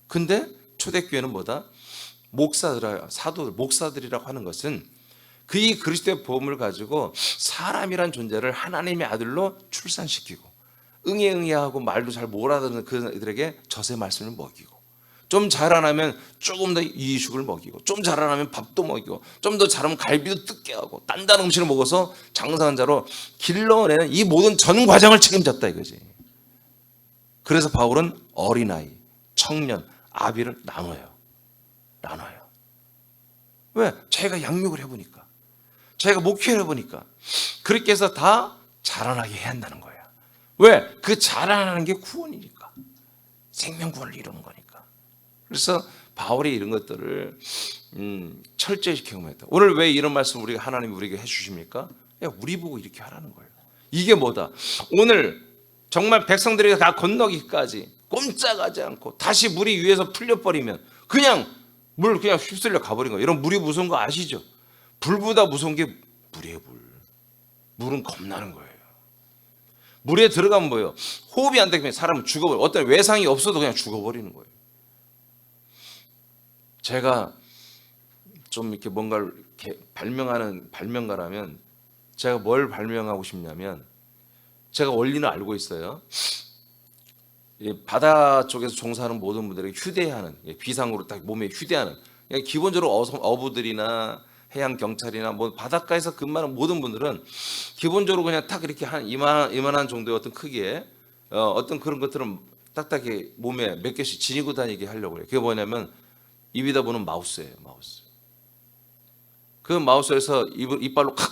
A: 근데 초대교회는 뭐다? 사도들, 목사들이라고 하는 것은 그 그리스도의 복음을 가지고 사람이란 존재를 하나님의 아들로 출산시키고 응애응애하고 말도 잘 못 알아듣는 그들에게 젖의 말씀을 먹이고 좀 자라나면 조금 더 이식을 먹이고 좀 자라나면 밥도 먹이고 좀 더 자라면 갈비도 뜯게 하고 단단한 음식을 먹어서 장성한 자로 길러내는 이 모든 전 과정을 책임졌다 이거지. 그래서 바울은 어린아이, 청년, 아비를 나눠요. 왜? 자기가 양육을 해보니까, 자기가 목회를 해보니까 그렇게 해서 다 자라나게 해야 한다는 거야. 왜? 그 자라나는 게 구원이니까, 생명구원을 이루는 거니까. 그래서 바울이 이런 것들을 철저히 경험했다. 오늘 왜 이런 말씀 우리가 하나님이 우리에게 해주십니까? 우리 보고 이렇게 하라는 거예요. 이게 뭐다? 오늘 정말 백성들이 다 건너기까지 꼼짝하지 않고 다시 물이 위에서 풀려버리면 그냥 물 그냥 휩쓸려 가버린 거예요. 이런 물이 무서운 거 아시죠? 불보다 무서운 게 물이에요. 물은 겁나는 거예요. 물에 들어가면 뭐예요? 호흡이 안 되면 사람은 죽어버려요. 어떤 외상이 없어도 그냥 죽어버리는 거예요. 제가 좀 이렇게 뭔가를 이렇게 발명하는 발명가라면 제가 뭘 발명하고 싶냐면, 제가 원리는 알고 있어요. 바다 쪽에서 종사하는 모든 분들에게 휴대하는, 비상으로 딱 몸에 휴대하는, 기본적으로 어부들이나 해양 경찰이나 뭐 바닷가에서 근무하는 모든 분들은 기본적으로 그냥 딱 이렇게 한 이만한 정도의 어떤 크기의 어떤 그런 것들은 딱딱히 몸에 몇 개씩 지니고 다니게 하려고 해요. 그게 뭐냐면 입에다 보는 마우스예요. 마우스. 그 마우스에서 이빨로 칵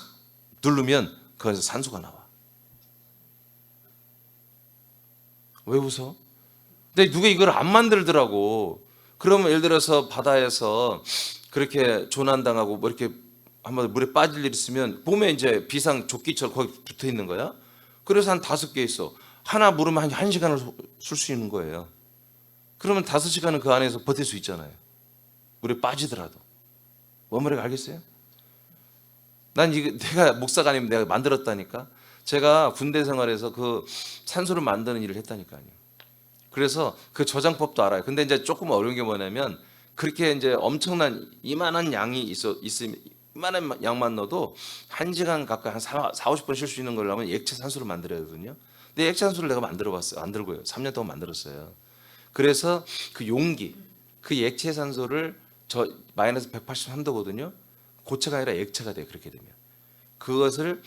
A: 누르면 거기서 산소가 나와. 왜 웃어? 근데 누가 이걸 안 만들더라고. 그러면 예를 들어서 바다에서 그렇게 조난당하고 뭐 이렇게 한번 물에 빠질 일 있으면 몸에 이제 비상 조끼처럼 거기 붙어 있는 거야. 그래서 한 5개 있어. 하나 물으면 한 1시간을 쓸 수 있는 거예요. 그러면 5시간은 그 안에서 버틸 수 있잖아요. 물에 빠지더라도. 뭔 말인지 알겠어요? 난 이거 내가 목사가 아니면 내가 만들었다니까. 제가 군대 생활에서 그 산소를 만드는 일을 했다니까요. 그래서 그 저장법도 알아요. 근데 이제 조금 어려운 게 뭐냐면, 그렇게 이제 엄청난 이만한 양이 있으면 이만한 양만 넣어도 1시간 가까이 한 40-50분 쉴 수 있는 걸로면 액체 산소를 만들어야 되거든요. 근데 액체 산소를 내가 만들고요. 3년 동안 만들었어요. 그래서 그 용기, 그 액체 산소를 저 마이너스 183도거든요. 고체가 아니라 액체가 돼요. 그렇게 되면 그것을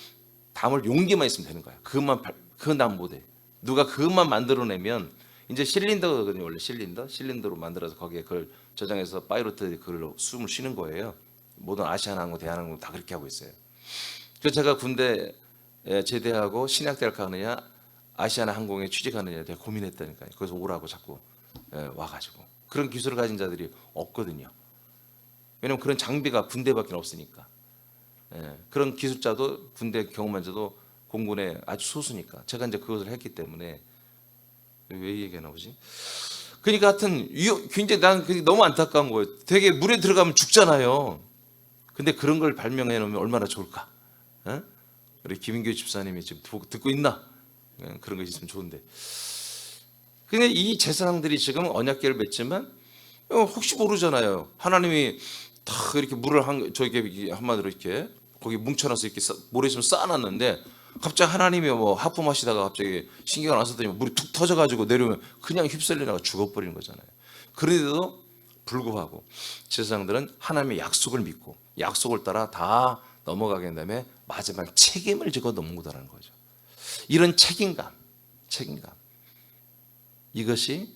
A: 담을 용기만 있으면 되는 거야. 그건 난 못해. 누가 그것만 만들어내면 이제 실린더거든요. 원래 실린더로 만들어서 거기에 그걸 저장해서 파이로트 그걸로 숨을 쉬는 거예요. 모든 아시아나항공, 대한항공 다 그렇게 하고 있어요. 그래서 제가 군대 제대하고 신학대학 가느냐 아시아나항공에 취직하느냐 제가 고민했다니까요. 거기서 오라고 자꾸 와가지고. 그런 기술을 가진 자들이 없거든요. 왜냐면 그런 장비가 군대밖에 없으니까. 그런 기술자도 군대 경험한 자도 공군에 아주 소수니까. 제가 이제 그것을 했기 때문에. 왜 얘기가 나오지? 그러니까 하여튼 굉장히 난 너무 안타까운 거예요. 되게 물에 들어가면 죽잖아요. 근데 그런 걸 발명해 놓으면 얼마나 좋을까? 우리 김인교 집사님이 지금 듣고 있나? 그런 거 있으면 좋은데. 근데 이 제사장들이 지금 언약궤를 맺지만 혹시 모르잖아요. 하나님이 다 이렇게 물을 저기 한마디로 이렇게 거기 뭉쳐놔서 이렇게 모래시면 쌓아놨는데 갑자기 하나님이 뭐 하품하시다가 갑자기 신경을 안 썼더니 물이 툭 터져가지고 내려오면 그냥 휩쓸리다가 죽어버리는 거잖아요. 그런데도 불구하고 제사장들은 하나님의 약속을 믿고 약속을 따라 다 넘어가게 된 다음에 마지막 책임을 지고 넘는다는 거죠. 이런 책임감 이것이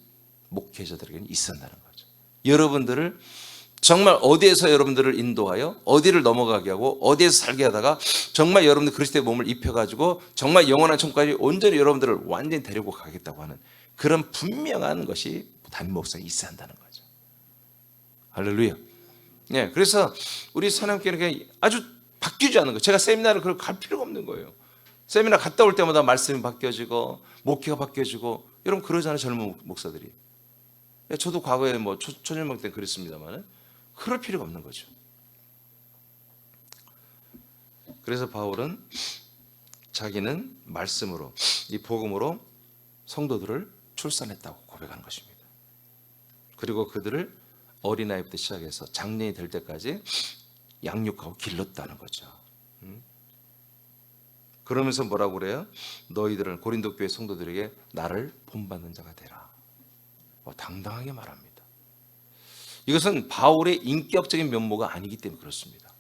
A: 목회자들에게는 있어야 한다는 거죠. 여러분들을 정말 어디에서 여러분들을 인도하여 어디를 넘어가게 하고 어디에서 살게 하다가 정말 여러분들 그리스도의 몸을 입혀가지고 정말 영원한 천국까지 온전히 여러분들을 완전히 데리고 가겠다고 하는 그런 분명한 것이 담임 목사에 있어야 한다는 거죠. 할렐루야. 네, 그래서 우리 사람께는 아주 바뀌지 않는 거예요. 제가 세미나를 그렇게 갈 필요가 없는 거예요. 세미나 갔다 올 때마다 말씀이 바뀌어지고 목회가 바뀌어지고 여러분 그러잖아요. 젊은 목사들이. 저도 과거에 뭐 초년명 때 그랬습니다만 그럴 필요가 없는 거죠. 그래서 바울은 자기는 말씀으로 이 복음으로 성도들을 출산했다고 고백하는 것입니다. 그리고 그들을 어린아이부터 시작해서 장년이 될 때까지 양육하고 길렀다는 거죠. 그러면서 뭐라고 그래요? 너희들은 고린도 교회 성도들에게 나를 본받는 자가 되라. 당당하게 말합니다. 이것은 바울의 인격적인 면모가 아니기 때문에 그렇습니다.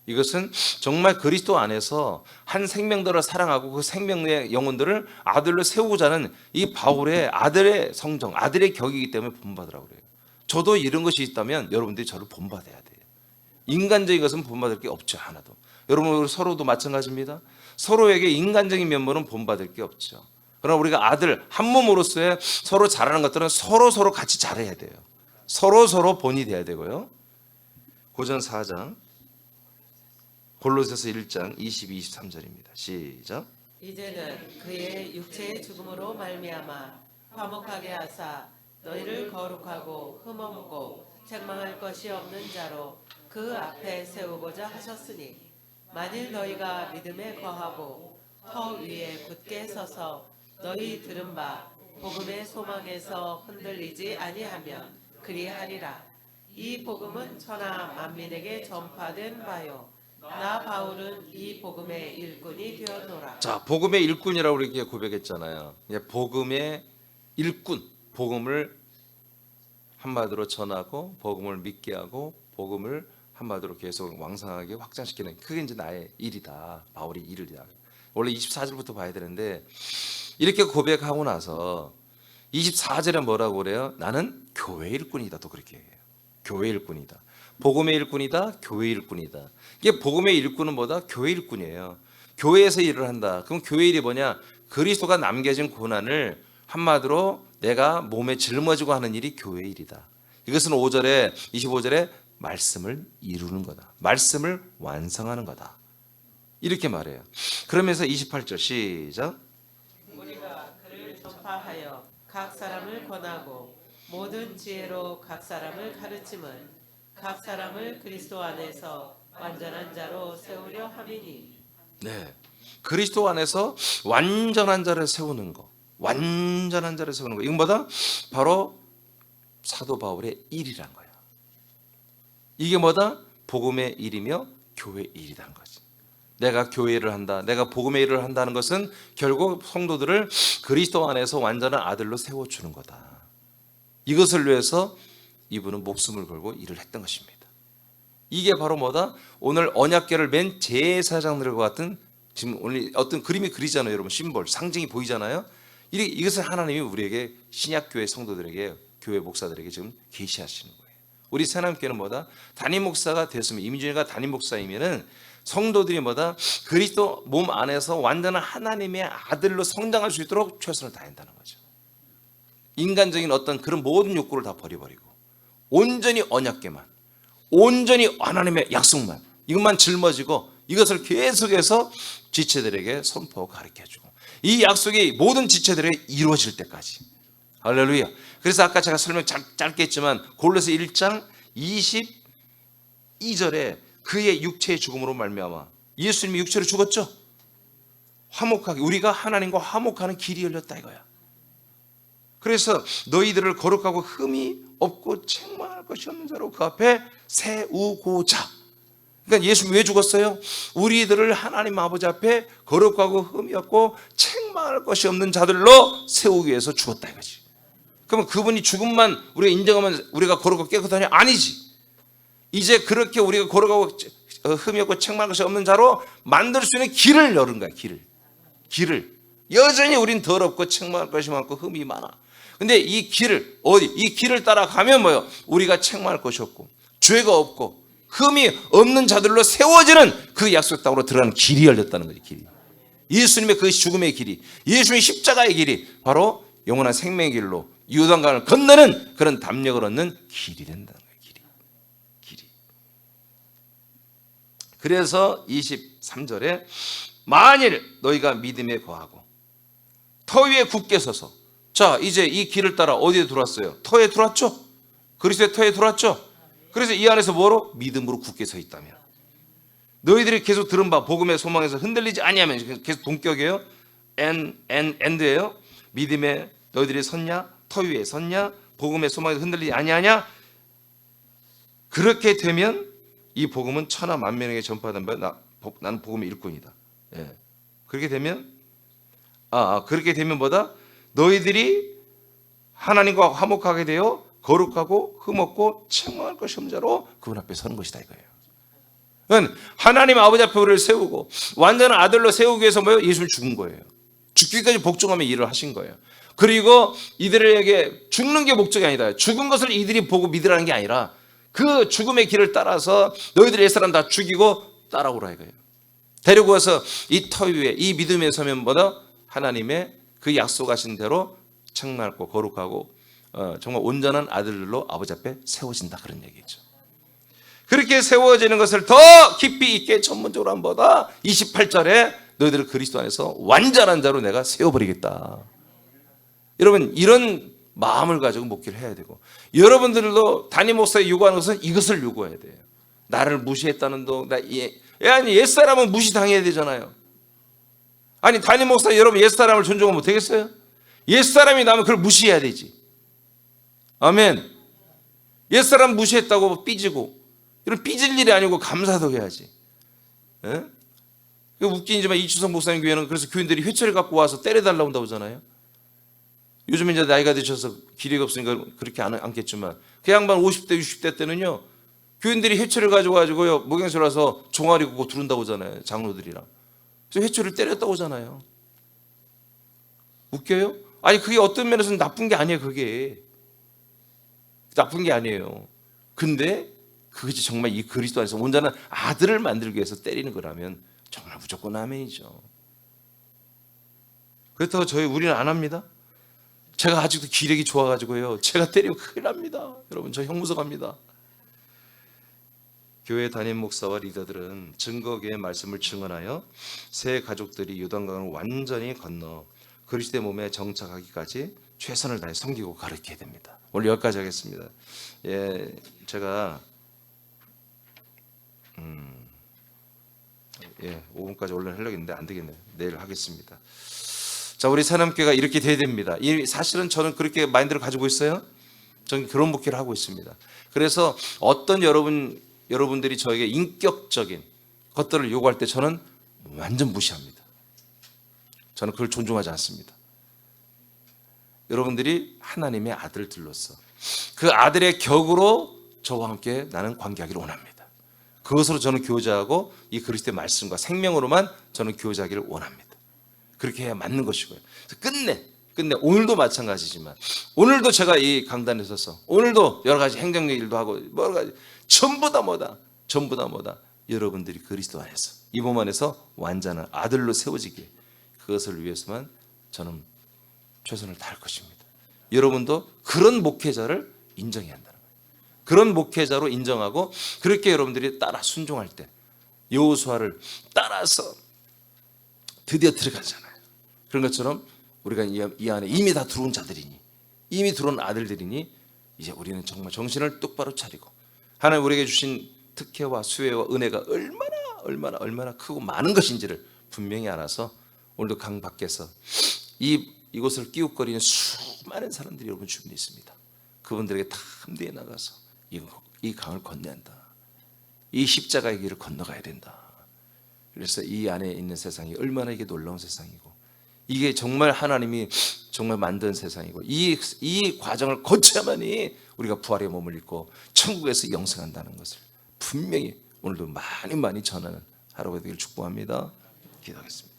A: 이것은 정말 그리스도 안에서 한 생명들을 사랑하고 그 생명의 영혼들을 아들로 세우고자 하는 이 바울의 아들의 성정, 아들의 격이기 때문에 본받으라고 그래요. 저도 이런 것이 있다면 여러분들이 저를 본받아야 돼요. 인간적인 것은 본받을 게 없죠. 하나도. 여러분 서로도 마찬가지입니다. 서로에게 인간적인 면모는 본받을 게 없죠. 그러나 우리가 아들 한 몸으로서의 서로 잘하는 것들은 서로 같이 잘해야 돼요. 서로 본이 돼야 되고요. 고전 4장 골로새서 1장 22, 23절입니다. 시작.
B: 이제는 그의 육체의 죽음으로 말미암아 화목하게 하사 너희를 거룩하고 흠없고 책망할 것이 없는 자로 그 앞에 세우고자 하셨으니 만일 너희가 믿음에 거하고 터 위에 굳게 서서 너희 들은 바 복음의 소망에서 흔들리지 아니하면 그리하리라. 이 복음은 천하 만민에게 전파된 바요 나 바울은 이 복음의 일꾼이 되었노라.
A: 자, 복음의 일꾼이라고 이렇게 고백했잖아요. 복음의 일꾼, 복음을 한마디로 전하고 복음을 믿게 하고 복음을 한마디로 계속 왕성하게 확장시키는 그게 이제 나의 일이다. 바울의 일이다. 원래 24절부터 봐야 되는데 이렇게 고백하고 나서 24절에 뭐라고 그래요? 나는 교회 일꾼이다. 또 그렇게 얘기해요. 교회 일꾼이다. 복음의 일꾼이다. 교회 일꾼이다. 이게 복음의 일꾼은 뭐다? 교회 일꾼이에요. 교회에서 일을 한다. 그럼 교회 일이 뭐냐? 그리스도가 남겨진 고난을 한마디로 내가 몸에 짊어지고 하는 일이 교회 일이다. 이것은 5절에 25절에 말씀을 이루는 거다. 말씀을 완성하는 거다. 이렇게 말해요. 그러면서 28절 시작.
B: 우리가 그를 전파하여 각 사람을 권하고 모든 지혜로 각 사람을 가르침은 각 사람을 그리스도 안에서 완전한 자로 세우려 함이니.
A: 네, 그리스도 안에서 완전한 자를 세우는 거. 완전한 자를 세우는 거. 이건 뭐다? 바로 사도 바울의 일이란 거야. 이게 뭐다? 복음의 일이며 교회 일이라는 거지. 내가 교회를 한다. 내가 복음의 일을 한다는 것은 결국 성도들을 그리스도 안에서 완전한 아들로 세워주는 거다. 이것을 위해서 이분은 목숨을 걸고 일을 했던 것입니다. 이게 바로 뭐다? 오늘 언약궤를 맨 제사장들과 같은 지금 오늘 어떤 그림이 그리잖아요. 여러분 심볼, 상징이 보이잖아요. 이것을 하나님이 우리에게 신약교회 성도들에게 교회 목사들에게 지금 계시하시는 거예요. 우리 새남교회는 뭐다? 담임 목사가 됐으면 이민준이가 담임 목사이면은 성도들이 뭐다? 그리스도 몸 안에서 완전한 하나님의 아들로 성장할 수 있도록 최선을 다한다는 거죠. 인간적인 어떤 그런 모든 욕구를 다 버려버리고 온전히 언약궤만, 온전히 하나님의 약속만 이것만 짊어지고 이것을 계속해서 지체들에게 선포하고 가르쳐주고 이 약속이 모든 지체들에게 이루어질 때까지. 할렐루야. 그래서 아까 제가 설명 짧게 했지만 골로새 1장 22절에 그의 육체의 죽음으로 말미암아 예수님이 육체로 죽었죠. 화목하게 우리가 하나님과 화목하는 길이 열렸다 이거야. 그래서 너희들을 거룩하고 흠이 없고 책망할 것이 없는 자로 그 앞에 세우고자. 그러니까 예수 왜 죽었어요? 우리들을 하나님 아버지 앞에 거룩하고 흠이 없고 책망할 것이 없는 자들로 세우기 위해서 죽었다 이거지. 그러면 그분이 죽음만 우리가 인정하면 우리가 거룩하고 깨끗하냐? 아니지. 이제 그렇게 우리가 거룩하고 흠이 없고 책망할 것이 없는 자로 만들 수 있는 길을 열은 거야. 길을. 여전히 우린 더럽고 책망할 것이 많고 흠이 많아. 근데 이 길을 이 길을 따라가면 뭐요? 우리가 책망할 것이 없고 죄가 없고 흠이 없는 자들로 세워지는 그 약속 땅으로 들어가는 길이 열렸다는 거예요. 길이. 예수님의 그 죽음의 길이, 예수님의 십자가의 길이 바로 영원한 생명의 길로 요단강을 건너는 그런 담력을 얻는 길이 된다는 거예요. 길이. 그래서 23절에 만일 너희가 믿음에 거하고 터 위에 굳게 서서, 자 이제 이 길을 따라 어디에 들어왔어요? 터에 들어왔죠? 그리스도의 터에 들어왔죠? 그래서 이 안에서 뭐로? 믿음으로 굳게 서 있다면 너희들이 계속 들은 바 복음의 소망에서 흔들리지 아니하면, 계속 동격이에요. 엔드예요. 믿음에 너희들이 섰냐? 터 위에 섰냐? 복음의 소망에서 흔들리지 아니하냐? 그렇게 되면 이 복음은 천하 만민에게 전파된 바 나는 복음의 일꾼이다. 예. 그렇게 되면 그렇게 되면 뭐다? 너희들이 하나님과 화목하게 되어 거룩하고 흠없고 책망할 것이 없는 자로 그분 앞에 서는 것이다 이거예요. 하나님 아버지 앞에 우리를 세우고 완전한 아들로 세우기 위해서 뭐예요? 예수를 죽은 거예요. 죽기까지 복종하며 일을 하신 거예요. 그리고 이들에게 죽는 게 목적이 아니다. 죽은 것을 이들이 보고 믿으라는 게 아니라 그 죽음의 길을 따라서 너희들 옛사람 다 죽이고 따라오라 이거예요. 데리고 와서 이 터 위에 이 믿음에 서면 뭐다? 하나님의 그 약속하신 대로 책망하고 거룩하고 정말 온전한 아들들로 아버지 앞에 세워진다 그런 얘기죠. 그렇게 세워지는 것을 더 깊이 있게 전문적으로 한 보다 28절에 너희들을 그리스도 안에서 완전한 자로 내가 세워버리겠다. 여러분 이런 마음을 가지고 목회를 해야 되고, 여러분들도 담임 목사에 요구하는 것은 이것을 요구해야 돼요. 나를 무시했다는 아니 옛사람은 무시당해야 되잖아요. 아니 담임 목사 여러분 옛사람을 존중하면 되겠어요? 옛사람이 나면 그걸 무시해야 되지. 아멘. 옛사람 무시했다고 삐지고, 이런 삐질 일이 아니고 감사도 해야지. 예? 웃기지만 이추성 목사님 교회는 그래서 교인들이 회초리 갖고 와서 때려달라고 한다고 하잖아요. 요즘 이제 나이가 드셔서 기력이 없으니까 그렇게 않겠지만 그 양반 50대 60대 때는요 교인들이 회초리를 가져가지고요 목욕실 와서 종아리 굽고 두른다고 하잖아요. 장로들이랑. 그래서 회초리를 때렸다고 하잖아요. 웃겨요? 아니 그게 어떤 면에서는 나쁜 게 아니에요. 그게 나쁜 게 아니에요. 근데 그것이 정말 이 그리스도 안에서 온전한 아들을 만들기 위해서 때리는 거라면 정말 무조건 아멘이죠. 그렇다고 우리는 안 합니다. 제가 아직도 기력이 좋아가지고요 제가 때리면 큰일 납니다. 여러분 저 형무소 갑니다. 교회 담임 목사와 리더들은 증거교의 말씀을 증언하여 새 가족들이 요단강을 완전히 건너 그리스도의 몸에 정착하기까지 최선을 다해 섬기고 가르쳐야 됩니다. 오늘 여기까지 하겠습니다. 제가 5분까지 원래 하려고 했는데 안 되겠네요. 내일 하겠습니다. 자, 우리 사남교회가 이렇게 돼야 됩니다. 사실은 저는 그렇게 마인드를 가지고 있어요. 저는 그런 목회를 하고 있습니다. 그래서 어떤 여러분들이 저에게 인격적인 것들을 요구할 때 저는 완전 무시합니다. 저는 그걸 존중하지 않습니다. 여러분들이 하나님의 아들들로서 그 아들의 격으로 저와 함께 나는 관계하기를 원합니다. 그것으로 저는 교제하고 이 그리스도의 말씀과 생명으로만 저는 교제하기를 원합니다. 그렇게 해야 맞는 것이고요. 끝내 오늘도 마찬가지지만 오늘도 제가 이 강단에 서서 오늘도 여러 가지 행정적 일도 하고 여러 가지 전부 다 뭐다 여러분들이 그리스도 안에서 이 몸 안에서 완전한 아들로 세워지기, 그것을 위해서만 저는 최선을 다할 것입니다. 여러분도 그런 목회자를 인정해야 한다는 거예요. 그런 목회자로 인정하고 그렇게 여러분들이 따라 순종할 때 여호수아를 따라서 드디어 들어가잖아요. 그런 것처럼 우리가 이 안에 이미 다 들어온 자들이니, 이미 들어온 아들들이니 이제 우리는 정말 정신을 똑바로 차리고 하나님 우리에게 주신 특혜와 수혜와 은혜가 얼마나 크고 많은 것인지를 분명히 알아서 오늘도 강 밖에서 이곳을 끼웃거리는 수많은 사람들이 여러분 주변에 있습니다. 그분들에게 다 함대에 나가서 이 강을 건너야 한다. 이 십자가의 길을 건너가야 된다. 그래서 이 안에 있는 세상이 얼마나 이게 놀라운 세상이고, 이게 정말 하나님이 정말 만든 세상이고, 이 과정을 거쳐야만이 우리가 부활의 몸을 입고 천국에서 영생한다는 것을 분명히 오늘도 많이 전하는 하루가 되기를 축복합니다. 기도하겠습니다.